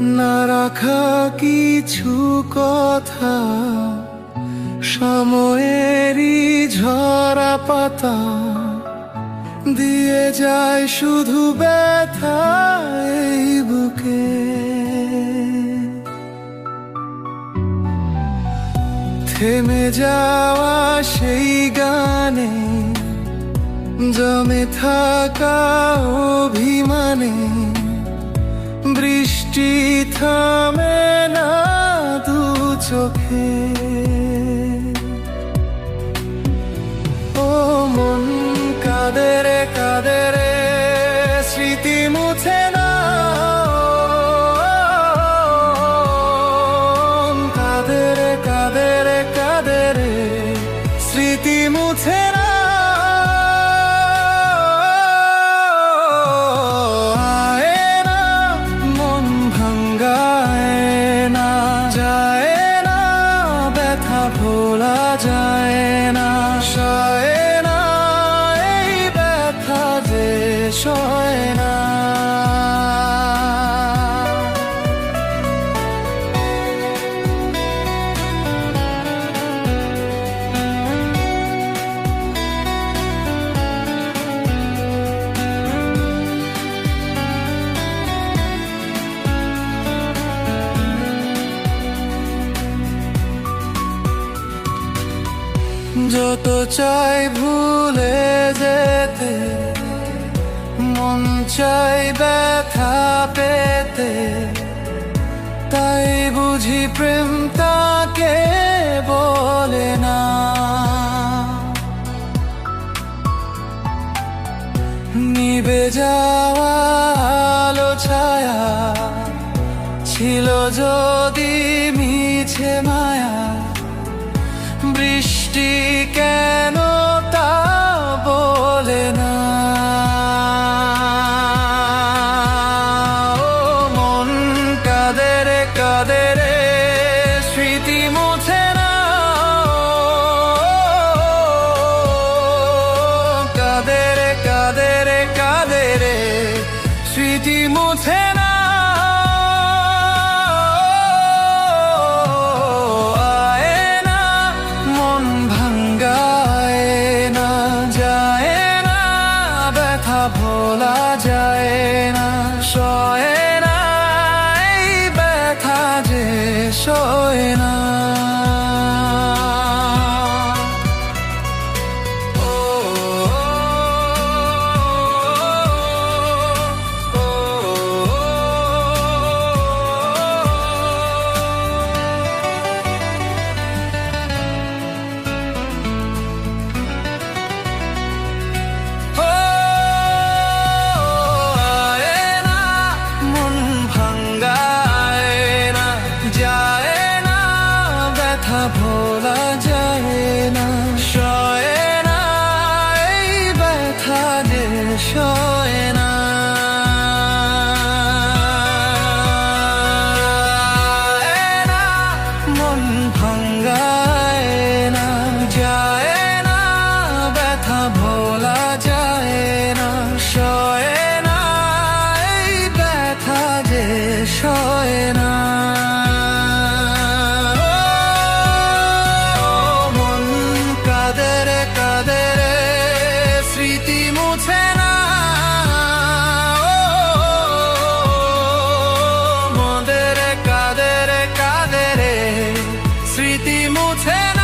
না রাখা কিছু কথা, সময়েরই ঝরা পাতা দিয়ে যায় শুধু ব্যথা এই বুকে। থেমে যাওয়া সেই গানে, জমে থাকা অভিমানে, বৃষ্টি থামে না দু চোখে। ও মন কাঁদে রে কাঁদে রে, স্মৃতি মুছে না। কাঁদে রে কাঁদে রে কাঁদে রে, স্মৃতি মুছে না। ভোলা যায় না, সয় না এই ব্যথা যে সয় না। যত চাই ভুলে যেতে, মন চাই ব্যথা পেতে, তাই বুঝি প্রেম তাকে বলে না। নিভে যাওয়া আলো ছায়া ছিল যদি মিছে মায়া, বৃষ্টি কেন তা বলে না। ও মন কাঁদে রে কাঁদে রে, স্মৃতি মুছে না। কাঁদে রে কাঁদে রে কাঁদে রে, স্মৃতি মুছে না। ভোলা যায় না, সয় না এই ব্যথা যে সয় না। ভোলা যায় না, সয় না এই ব্যথা যে সয় না। মন ভাঙ্গায় না, যায় না ব্যথা ভোলা যায় না, সয় না এই ব্যথা যে সয় না। স্মৃতি মুছে না, মদের কাঁদে রে কাঁদে রে, স্মৃতি মুছে না।